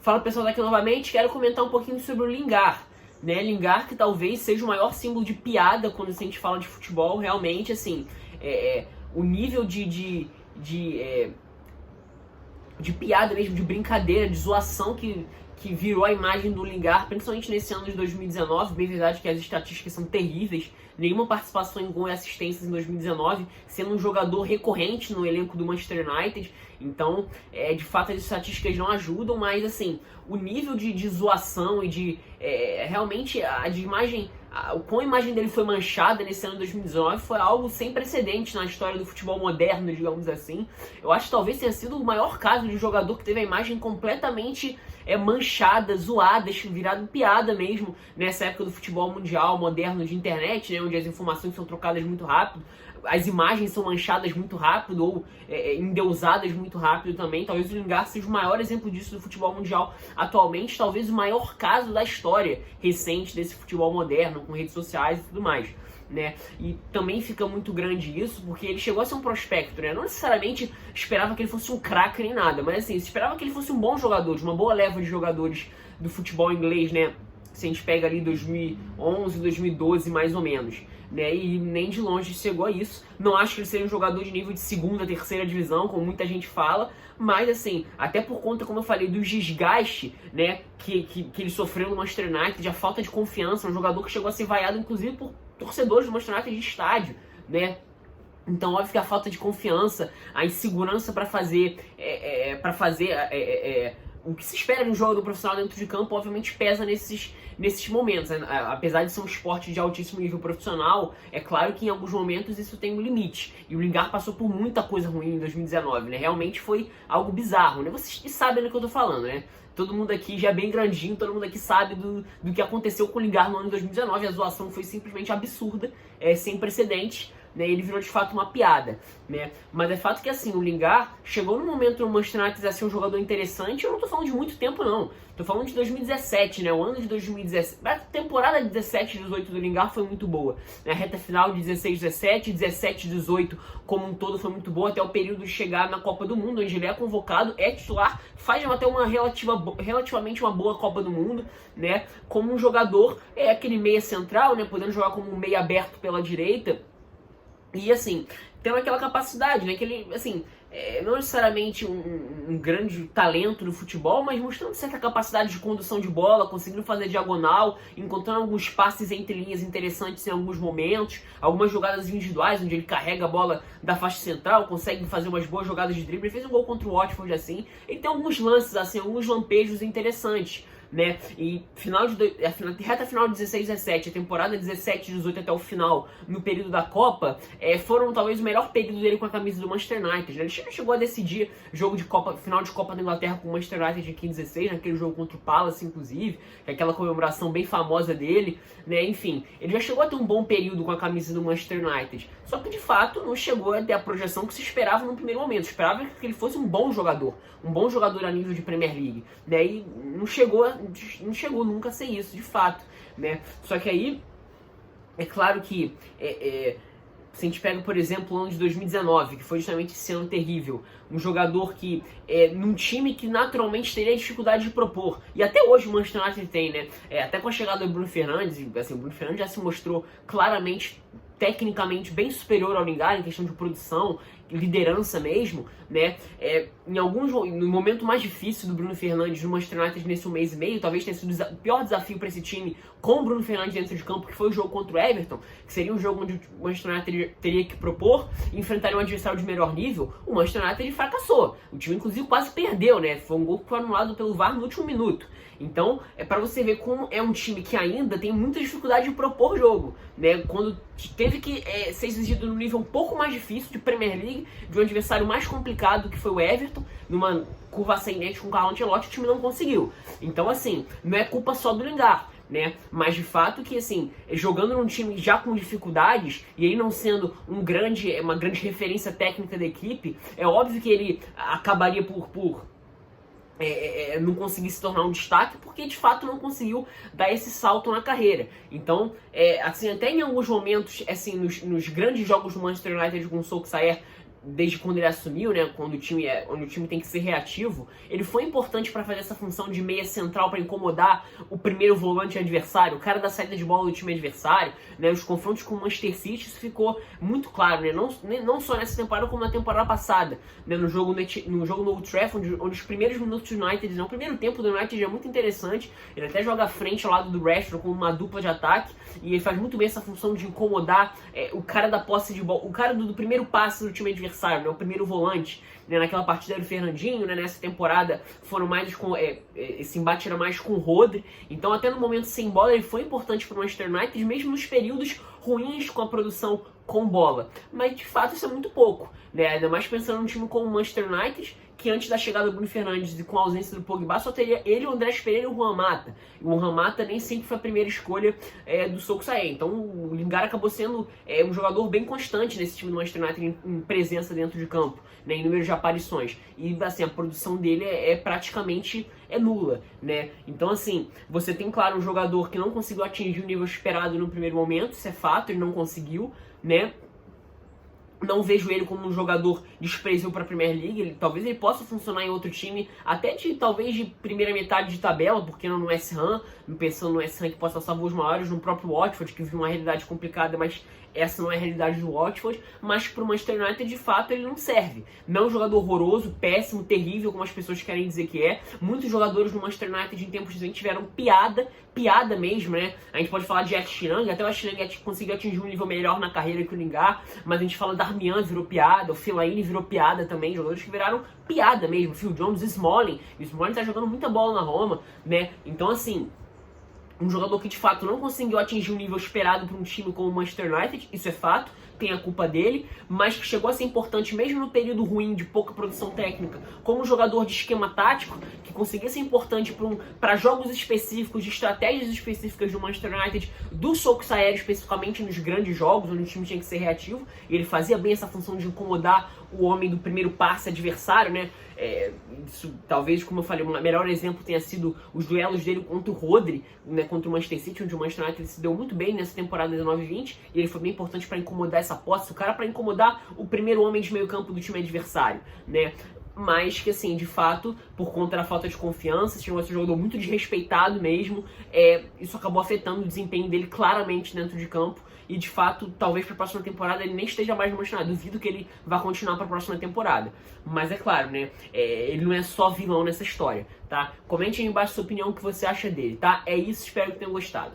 Fala pessoal daqui novamente, quero comentar um pouquinho sobre o Lingard, né? Lingard que talvez seja o maior símbolo de piada quando a gente fala de futebol, realmente, assim, o nível de piada mesmo, de brincadeira, de zoação que virou a imagem do Lingard, principalmente nesse ano de 2019, bem verdade que as estatísticas são terríveis, nenhuma participação em gol e assistências em 2019, sendo um jogador recorrente no elenco do Manchester United, então, de fato, as estatísticas não ajudam, mas, assim, o nível de zoação e de, realmente, o quão a imagem dele foi manchada nesse ano de 2019 foi algo sem precedentes na história do futebol moderno, digamos assim. Eu acho que talvez tenha sido o maior caso de jogador que teve a imagem completamente manchada, zoada, virado piada mesmo, nessa época do futebol mundial moderno de internet, né, onde as informações são trocadas muito rápido, as imagens são manchadas muito rápido ou endeusadas muito rápido também. Talvez o Lingard seja o maior exemplo disso do futebol mundial atualmente, talvez o maior caso da história recente desse futebol moderno, com redes sociais e tudo mais, né? E também fica muito grande isso porque ele chegou a ser um prospecto, né? Não necessariamente esperava que ele fosse um craque nem nada, mas assim, esperava que ele fosse um bom jogador, de uma boa leva de jogadores do futebol inglês, né? Se a gente pega ali 2011, 2012 mais ou menos, né? E nem de longe chegou a isso. Não acho que ele seja um jogador de nível de segunda, terceira divisão, como muita gente fala, mas assim, até por conta, como eu falei, do desgaste, né, que ele sofreu no Manchester United, a falta de confiança, um jogador que chegou a ser vaiado inclusive por torcedores do Manchester United de estádio, né? Então, óbvio que a falta de confiança, a insegurança para fazer o que se espera de um jogador profissional dentro de campo, obviamente pesa nesses momentos, né? Apesar de ser um esporte de altíssimo nível profissional, é claro que em alguns momentos isso tem um limite. E o Lingard passou por muita coisa ruim em 2019, né? Realmente foi algo bizarro, né? Vocês sabem do que eu tô falando, né? Todo mundo aqui já é bem grandinho, todo mundo aqui sabe do que aconteceu com o Lingard no ano de 2019. A zoação foi simplesmente absurda, sem precedentes, né? Ele virou de fato uma piada, né? Mas é fato que assim, o Lingard chegou no momento no Manchester United a ser um jogador interessante. Eu não tô falando de muito tempo não, tô falando de 2017, né? O ano de 2017, a temporada de 17-18 do Lingard foi muito boa, né? A reta final de 16-17, 17-18 como um todo foi muito boa, até o período de chegar na Copa do Mundo, onde ele é convocado, é titular, faz até uma relativamente uma boa Copa do Mundo, né? Como um jogador, aquele meia central, né? Podendo jogar como um meia aberto pela direita. E assim, tem aquela capacidade, né? Que ele, assim, não necessariamente um grande talento no futebol, mas mostrando certa capacidade de condução de bola, conseguindo fazer diagonal, encontrando alguns passes entre linhas interessantes em alguns momentos, algumas jogadas individuais, onde ele carrega a bola da faixa central, consegue fazer umas boas jogadas de drible. Ele fez um gol contra o Watford assim. Ele tem alguns lances, assim, alguns lampejos interessantes, né? E reta final de 16-17, a temporada 17-18 até o final, no período da Copa, foram talvez o melhor período dele com a camisa do Manchester United, né? Ele chegou a decidir jogo de Copa, final de Copa da Inglaterra com o Manchester United em 15-16, naquele jogo contra o Palace, inclusive, aquela comemoração bem famosa dele, né? Enfim, ele já chegou a ter um bom período com a camisa do Manchester United, só que de fato não chegou a ter a projeção que se esperava no primeiro momento. Esperava que ele fosse um bom jogador a nível de Premier League, né? E não chegou nunca a ser isso, de fato, né? Só que aí, é claro que se a gente pega, por exemplo, o ano de 2019, que foi justamente esse ano terrível, um jogador que, num time que naturalmente teria dificuldade de propor, e até hoje o Manchester United tem, né? Até com a chegada do Bruno Fernandes, assim, o Bruno Fernandes já se mostrou claramente, tecnicamente bem superior ao Lingard em questão de produção, liderança mesmo, né? No momento mais difícil do Bruno Fernandes no Manchester United nesse 1 mês e meio, talvez tenha sido o pior desafio para esse time com o Bruno Fernandes dentro de campo, que foi o jogo contra o Everton, que seria um jogo onde o Manchester United teria que propor e enfrentar um adversário de melhor nível. O Manchester United fracassou. O time, inclusive, quase perdeu, né? Foi um gol que foi anulado pelo VAR no último minuto. Então, para você ver como é um time que ainda tem muita dificuldade de propor jogo, né? Quando teve que ser exigido num nível um pouco mais difícil de Premier League, de um adversário mais complicado, que foi o Everton, numa curva ascendente com o Carlo Ancelotti, o time não conseguiu. Então, assim, não é culpa só do Lingard, né? Mas de fato que, assim, jogando num time já com dificuldades, e aí não sendo uma grande referência técnica da equipe, é óbvio que ele acabaria por não conseguir se tornar um destaque, porque de fato não conseguiu dar esse salto na carreira. Então, assim, até em alguns momentos, assim, nos grandes jogos do Manchester United com o Solskjaer, desde quando ele assumiu, né, onde o time tem que ser reativo, ele foi importante para fazer essa função de meia central para incomodar o primeiro volante adversário, o cara da saída de bola do time adversário, né, os confrontos com o Manchester City, isso ficou muito claro, né, não só nessa temporada como na temporada passada, né, no jogo no Old Trafford, onde os primeiros minutos do United, né, o primeiro tempo do United é muito interessante, ele até joga à frente ao lado do Rashford com uma dupla de ataque, e ele faz muito bem essa função de incomodar o cara da posse de bola, o cara do primeiro passe do time adversário, né, o primeiro volante, né, naquela partida era o Fernandinho, né, nessa temporada foram mais com esse embate era mais com o Rodri, então até no momento sem bola ele foi importante para o Manchester United, mesmo nos períodos ruins com a produção com bola, mas de fato isso é muito pouco, né, ainda mais pensando num time como o Manchester United, que antes da chegada do Bruno Fernandes e com a ausência do Pogba, só teria ele, o Andrés Pereira e o Juan Mata. E o Juan Mata nem sempre foi a primeira escolha do Solskjaer. Então o Lingard acabou sendo um jogador bem constante nesse time do Manchester United em presença dentro de campo, né, em número de aparições. E assim, a produção dele praticamente nula, né? Então assim, você tem claro um jogador que não conseguiu atingir o nível esperado no primeiro momento, isso é fato, ele não conseguiu, né? Não vejo ele como um jogador desprezível para a Premier League. Talvez ele possa funcionar em outro time, até talvez de primeira metade de tabela, porque não no West Ham, pensando no West Ham que possa salvar os maiores, no próprio Watford, que vive uma realidade complicada, mas essa não é a realidade do Watford. Mas para o Manchester United, de fato, ele não serve. Não é um jogador horroroso, péssimo, terrível, como as pessoas querem dizer que é. Muitos jogadores do Manchester United em tempos recentes tiveram piada mesmo, né? A gente pode falar de Ed Sheeran, até o Ed Sheeran conseguiu atingir um nível melhor na carreira que o Lingard, mas a gente fala da Darmian virou piada, o Fellaini virou piada também, jogadores que viraram piada mesmo, Phil Jones, Smalling, o Smalling tá jogando muita bola na Roma, né? Então assim, um jogador que de fato não conseguiu atingir o nível esperado para um time como o Manchester United, isso é fato, tem a culpa dele, mas que chegou a ser importante mesmo no período ruim de pouca produção técnica, como um jogador de esquema tático, que conseguia ser importante para jogos específicos, de estratégias específicas do Manchester United, do Solskjaer especificamente nos grandes jogos, onde o time tinha que ser reativo, e ele fazia bem essa função de incomodar o homem do primeiro passe adversário, né? Isso, talvez, como eu falei, o melhor exemplo tenha sido os duelos dele contra o Rodri, né, contra o Manchester City, onde o Manchester United se deu muito bem nessa temporada 19-20, e ele foi bem importante para incomodar essa posse, o cara para incomodar o primeiro homem de meio campo do time adversário, né? Mas que, assim, de fato, por conta da falta de confiança, tinha um jogador muito desrespeitado mesmo, isso acabou afetando o desempenho dele claramente dentro de campo, e de fato, talvez para a próxima temporada ele nem esteja mais no Manchester United. Duvido que ele vá continuar para a próxima temporada. Mas é claro, né? Ele não é só vilão nessa história, tá? Comente aí embaixo a sua opinião, o que você acha dele, tá? É isso, espero que tenham gostado.